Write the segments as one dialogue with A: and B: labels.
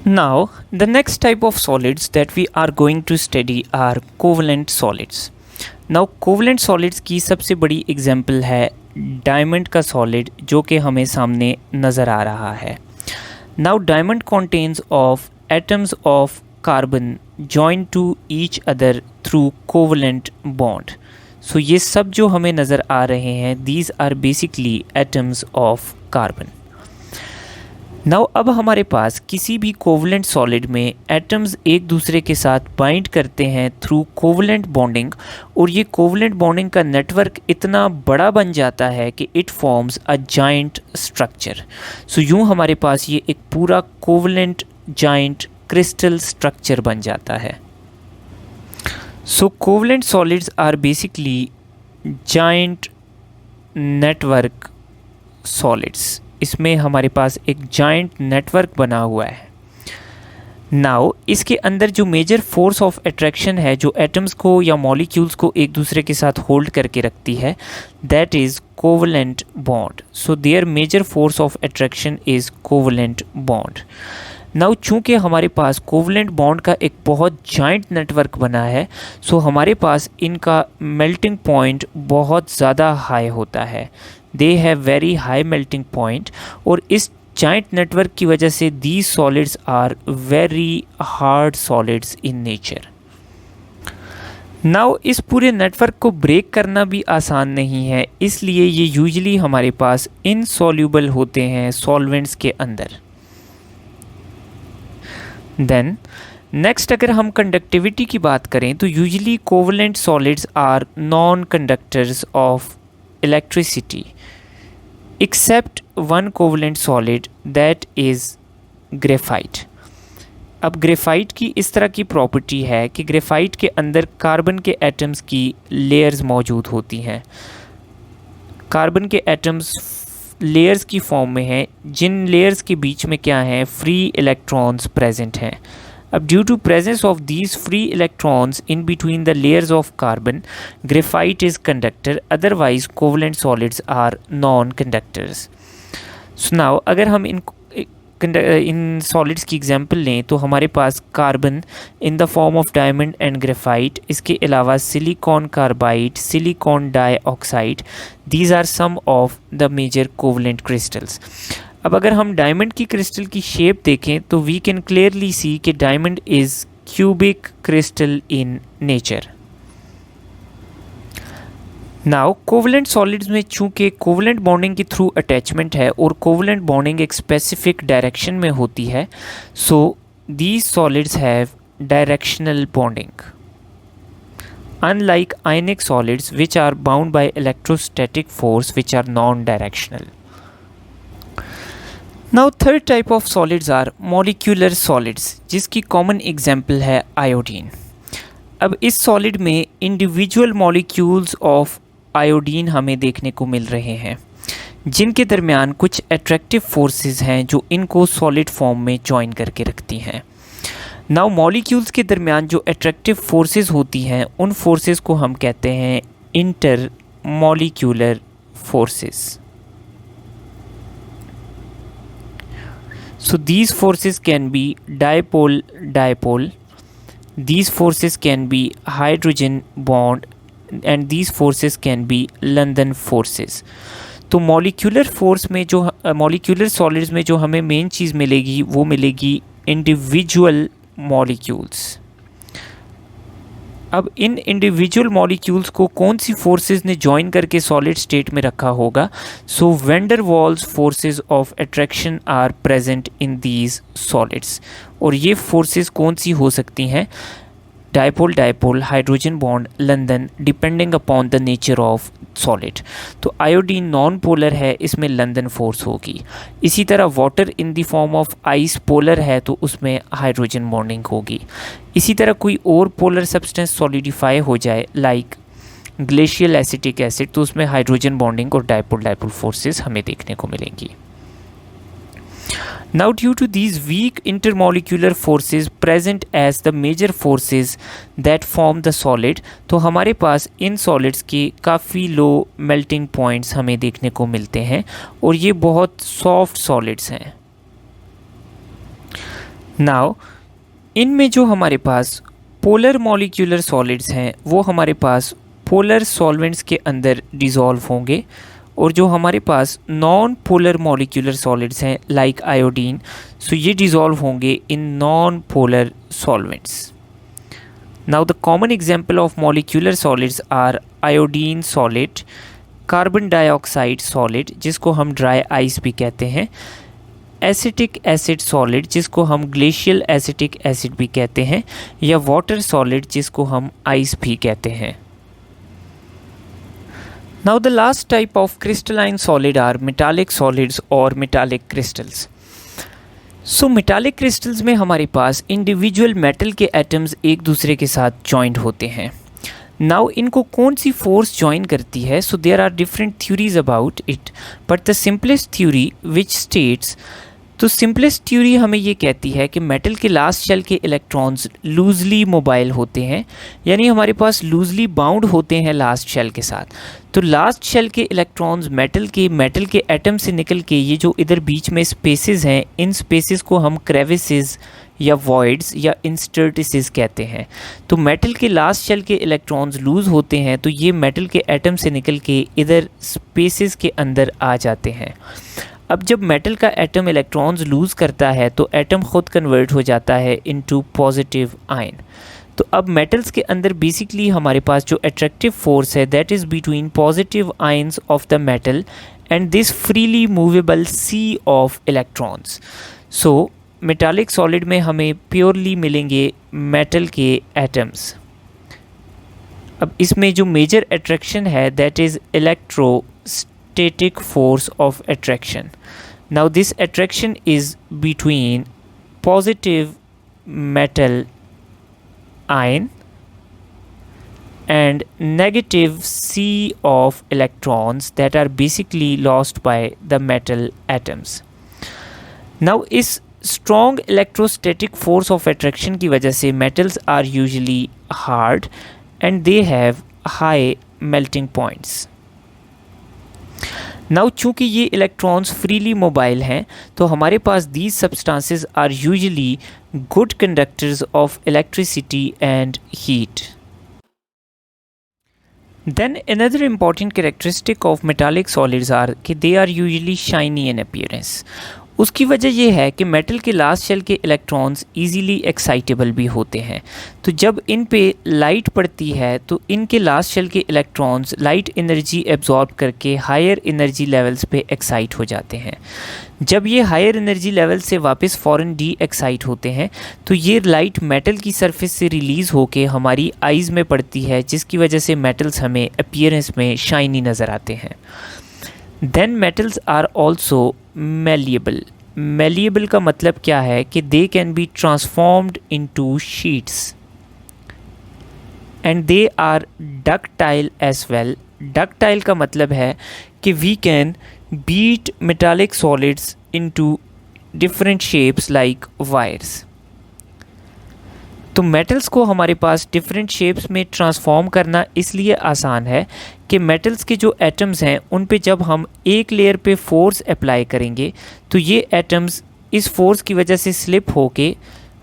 A: Now, the next type of solids that we are going to study are covalent solids. Now, covalent solids की सबसे बड़ी example है diamond का solid जो कि हमें सामने नज़र आ रहा है. Now, diamond contains of atoms of carbon joined to each other through covalent bond. So, ये सब जो हमें नज़र आ रहे हैं these are basically atoms of carbon. Now अब हमारे पास किसी भी कोवलेंट सॉलिड में एटम्स एक दूसरे के साथ बाइंड करते हैं थ्रू कोवलेंट बॉन्डिंग और ये कोवलेंट बॉन्डिंग का नेटवर्क इतना बड़ा बन जाता है कि it forms a giant structure. So यूँ हमारे पास ये एक पूरा कोवलेंट जाइंट क्रिस्टल स्ट्रक्चर बन जाता है. So covalent solids are basically giant network solids. इसमें हमारे पास एक जाइंट नेटवर्क बना हुआ है. नाउ इसके अंदर जो मेजर फोर्स ऑफ अट्रैक्शन है जो एटम्स को या मॉलिक्यूल्स को एक दूसरे के साथ होल्ड करके रखती है that is covalent bond. So there major force of attraction is covalent bond. Now चूँकि हमारे पास कोवलेंट बॉन्ड का एक बहुत जाइंट नेटवर्क बना है सो हमारे पास इनका मेल्टिंग पॉइंट बहुत ज़्यादा हाई होता है. They have very high melting point और इस जाइंट नेटवर्क की वजह से these solids are very hard solids in nature. Now इस पूरे नेटवर्क को ब्रेक करना भी आसान नहीं है, इसलिए ये यूजुअली हमारे पास इनसॉल्यूबल होते हैं सॉल्वेंट्स के अंदर. देन नेक्स्ट अगर हम कंडक्टिविटी की बात करें तो usually covalent solids are non conductors of electricity except one covalent solid that is graphite. अब ग्रेफाइट की इस तरह की प्रॉपर्टी है कि ग्रेफाइट के अंदर कार्बन के एटम्स की लेयर्स मौजूद होती हैं. कार्बन के एटम्स लेयर्स की फॉर्म में हैं जिन लेयर्स के बीच में क्या है फ्री इलेक्ट्रॉन्स प्रेजेंट हैं. अब due to presence of these free electrons in between the layers of carbon, graphite is conductor, otherwise covalent solids are non-conductors. So now अगर हम इन सॉलिड्स की एग्जांपल लें तो हमारे पास carbon in the form of diamond and graphite, इसके अलावा silicon carbide, silicon dioxide, these are some of the major covalent crystals. अब अगर हम डायमंड की क्रिस्टल की शेप देखें तो वी कैन क्लियरली सी कि diamond is cubic crystal in nature. Now covalent solids में चूँकि कोवलेंट बॉन्डिंग के थ्रू अटैचमेंट है और कोवलेंट बॉन्डिंग एक स्पेसिफिक डायरेक्शन में होती है so these solids have directional bonding unlike ionic solids which are bound by electrostatic force which are non directional. Now third type of solids are molecular solids जिसकी common example है iodine. अब इस solid में individual molecules of iodine हमें देखने को मिल रहे हैं जिनके दरमियान कुछ अट्रैक्टिव फोर्सेस हैं जो इनको सॉलिड फॉर्म में जॉइन करके रखती हैं. नाउ मॉलिक्यूल्स के दरमियान जो अट्रैक्टिव फोर्सेस होती हैं उन फोर्सेस को हम कहते हैं inter molecular forces. So these forces can be dipole, these forces can be hydrogen bond and these forces can be London forces. तो मॉलिक्यूलर फोर्स में जो मॉलिक्यूलर सॉलिड्स में जो हमें मेन चीज़ मिलेगी वो मिलेगी इंडिविजुअल मॉलिक्यूल्स. अब इन इंडिविजुअल मॉलिक्यूल्स को कौन सी फोर्सेस ने जॉइन करके सॉलिड स्टेट में रखा होगा. So van der Waals forces of attraction are present in these solids. और ये फोर्सेस कौन सी हो सकती हैं dipole, hydrogen bond, London, depending upon the nature of solid. तो आयोडीन नॉन पोलर है, इसमें लंदन फोर्स होगी. इसी तरह water in the form of ice polar है तो उसमें हाइड्रोजन बॉन्डिंग होगी. इसी तरह कोई और पोलर सब्सटेंस सॉलिडिफाई हो जाए लाइक ग्लेशियल एसिटिक एसिड तो उसमें हाइड्रोजन बॉन्डिंग और डायपोल फोर्सेस हमें देखने को मिलेंगी. Now due to these weak intermolecular forces present as the major forces that form the solid, तो हमारे पास इन सॉलिड्स के काफ़ी लो मेल्टिंग पॉइंट्स हमें देखने को मिलते हैं और ये बहुत सॉफ्ट सॉलिड्स हैं. नाउ इनमें जो हमारे पास पोलर मॉलिक्यूलर सॉलिड्स हैं वो हमारे पास पोलर सॉल्वेंट्स के अंदर डिज़ोल्व होंगे, और जो हमारे पास नॉन पोलर मॉलिक्यूलर सॉलिड्स हैं लाइक आयोडीन, सो ये डिज़ोल्व होंगे in non polar solvents. Now the common example of molecular solids are iodine solid, carbon dioxide solid जिसको हम ड्राई आइस भी कहते हैं, एसिटिक एसिड सॉलिड जिसको हम ग्लेशियल एसिटिक एसिड भी कहते हैं, या वाटर सॉलिड जिसको हम आइस भी कहते हैं। Now the last type of crystalline solid are metallic solids और metallic crystals. So metallic crystals में हमारे पास इंडिविजुअल मेटल के एटम्स एक दूसरे के साथ जॉइंट होते हैं। नाउ इनको कौन सी फोर्स ज्वाइन करती है? So there are different theories about it, but the simplest theory which states, तो सिंपलेस्ट थ्योरी हमें ये कहती है कि मेटल के लास्ट शेल के इलेक्ट्रॉन्स लूजली मोबाइल होते हैं, यानी हमारे पास लूजली बाउंड होते हैं लास्ट शेल के साथ। तो लास्ट शेल के इलेक्ट्रॉन्स मेटल के एटम से निकल के ये जो इधर बीच में स्पेसेस हैं, इन स्पेसेस को हम क्रेविसेस या वॉइड्स या इंस्टर्टिसेस कहते हैं। तो मेटल के लास्ट शेल के इलेक्ट्रॉन्स लूज़ होते हैं, तो ये मेटल के एटम से निकल के इधर स्पेसेस के अंदर आ जाते हैं। अब जब मेटल का एटम इलेक्ट्रॉन्स लूज़ करता है तो एटम खुद कन्वर्ट हो जाता है इनटू पॉजिटिव आयन। तो अब मेटल्स के अंदर बेसिकली हमारे पास जो अट्रैक्टिव फोर्स है that is between positive ions of the metal and this freely movable sea of electrons. So metallic solid में हमें प्योरली मिलेंगे मेटल के एटम्स। अब इसमें जो मेजर अट्रैक्शन है that is electrostatic force of attraction. Now this attraction is between positive metal ion and negative C of electrons that are basically lost by the metal atoms. Now इस strong electrostatic force of attraction की वजह से metals are usually hard and they have high melting points. Now चूँकि ये electrons freely mobile हैं तो हमारे पास these substances are usually good conductors of electricity and heat. Then another important characteristic of metallic solids are कि they are usually shiny in appearance. उसकी वजह यह है कि मेटल के लास्ट शेल के इलेक्ट्रॉन्स इजीली एक्साइटेबल भी होते हैं। तो जब इन पे लाइट पड़ती है तो इनके लास्ट शेल के इलेक्ट्रॉन्स लाइट एनर्जी एब्जॉर्ब करके हायर एनर्जी लेवल्स पे एक्साइट हो जाते हैं। जब ये हायर एनर्जी लेवल से वापस फ़ौरन डी एक्साइट होते हैं तो ये लाइट मेटल की सरफेस से रिलीज़ होके हमारी आइज़ में पड़ती है, जिसकी वजह से मेटल्स हमें अपीयरेंस में शाइनी नज़र आते हैं। Then metals are also malleable. Malleable का मतलब क्या है कि they can be transformed into sheets and they are ductile as well. Ductile का मतलब है कि we can beat metallic solids into different shapes like wires. तो मेटल्स को हमारे पास डिफरेंट शेप्स में ट्रांसफॉर्म करना इसलिए आसान है कि मेटल्स के जो एटम्स हैं उन पे जब हम एक लेयर पे फोर्स अप्लाई करेंगे तो ये एटम्स इस फोर्स की वजह से स्लिप होके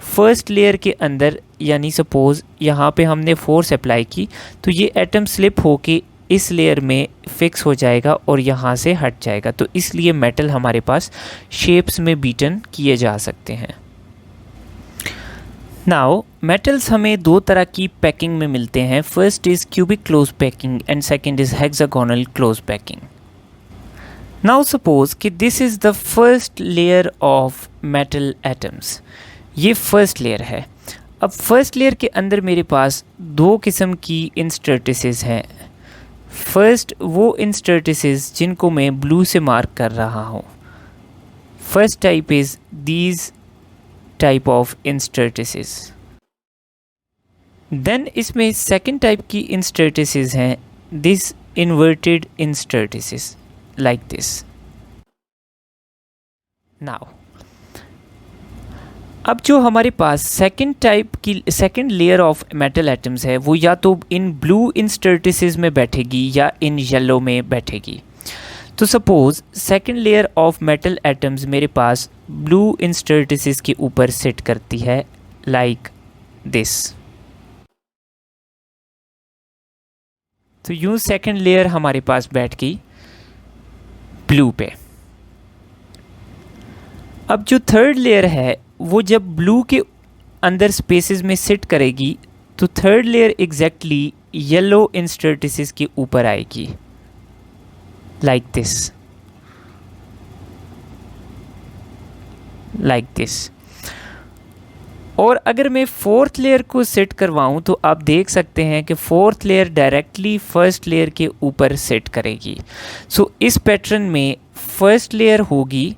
A: फर्स्ट लेयर के अंदर, यानी सपोज़ यहाँ पे हमने फोर्स अप्लाई की तो ये एटम स्लिप होके इस लेयर में फिक्स हो जाएगा और यहाँ से हट जाएगा। तो इसलिए मेटल हमारे पास शेप्स में बीटन किए जा सकते हैं। नाउ मेटल्स हमें दो तरह की पैकिंग में मिलते हैं। First is cubic close packing and second is hexagonal close packing. Now suppose कि this is the first layer of metal atoms. ये फर्स्ट लेयर है। अब फर्स्ट लेयर के अंदर मेरे पास दो किस्म की इंस्टर्टिसेस हैं। फर्स्ट वो इंस्टर्टिसेस जिनको मैं ब्लू से मार्क कर रहा हूँ। First type is these type of interstices. Then इसमें सेकंड टाइप की इंस्टर्टिसेस हैं this inverted interstices like this. Now अब जो हमारे पास second layer of metal atoms है वो या तो इन ब्लू इंस्टर्टिसेस में बैठेगी या इन येलो में बैठेगी। तो suppose second layer of metal atoms मेरे पास ब्लू इंटरस्टिसेस के ऊपर सिट करती है लाइक दिस। तो यूं सेकेंड लेयर हमारे पास बैठ गई ब्लू पे। अब जो थर्ड लेयर है वो जब ब्लू के अंदर स्पेसेस में सिट करेगी तो थर्ड लेयर एग्जैक्टली येलो इंटरस्टिसेस के ऊपर आएगी लाइक दिस, लाइक दिस। और अगर मैं फोर्थ लेयर को सेट करवाऊं तो आप देख सकते हैं कि fourth layer directly first layer के ऊपर सेट करेगी। सो इस पैटर्न में फर्स्ट लेयर होगी,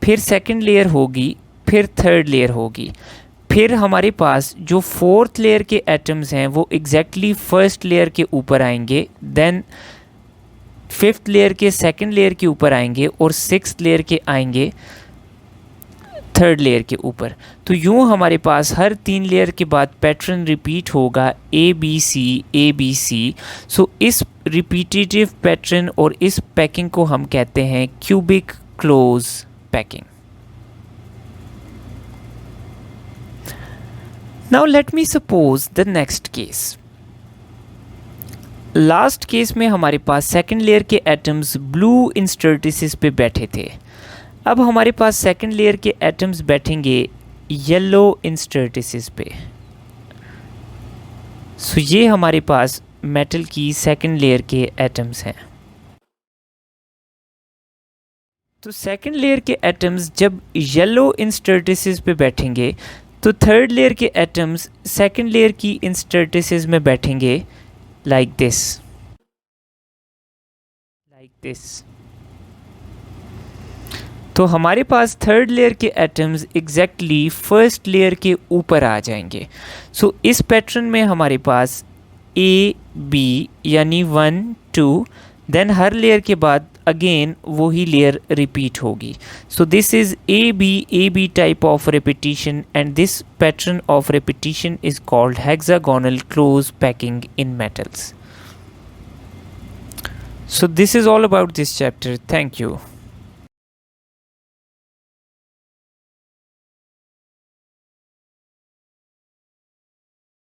A: फिर सेकंड लेयर होगी, फिर थर्ड लेयर होगी, फिर हमारे पास जो फोर्थ लेयर के एटम्स हैं वो एग्जैक्टली फर्स्ट लेयर के ऊपर आएंगे, देन फिफ्थ लेयर के सेकंड लेयर के ऊपर आएंगे और सिक्स्थ लेयर के आएंगे थर्ड लेयर के ऊपर। तो यूँ हमारे पास हर 3 लेयर के बाद पैटर्न रिपीट होगा ए बी सी। सो इस रिपीटेटिव पैटर्न और इस पैकिंग को हम कहते हैं cubic close packing. Now let me suppose the next case. Last case में हमारे पास सेकंड लेयर के एटम्स ब्लू इंटरस्टिसेस पे बैठे थे। अब हमारे पास सेकंड लेयर के एटम्स बैठेंगे येलो इंटरस्टिसेस पे। सो ये हमारे पास मेटल की सेकंड लेयर के एटम्स हैं। तो सेकंड लेयर के एटम्स जब येलो इंटरस्टिसेस पे बैठेंगे तो थर्ड लेयर के एटम्स सेकंड लेयर की इंटरस्टिसेस में बैठेंगे लाइक दिस, लाइक दिस। तो हमारे पास थर्ड लेयर के एटम्स एग्जैक्टली फर्स्ट लेयर के ऊपर आ जाएंगे। सो इस पैटर्न में हमारे पास ए बी यानी 1 2, देन हर लेयर के बाद अगेन वही लेयर रिपीट होगी। So this is A B type of repetition and this pattern of repetition is called hexagonal close packing in metals. So this is all about this chapter. Thank you.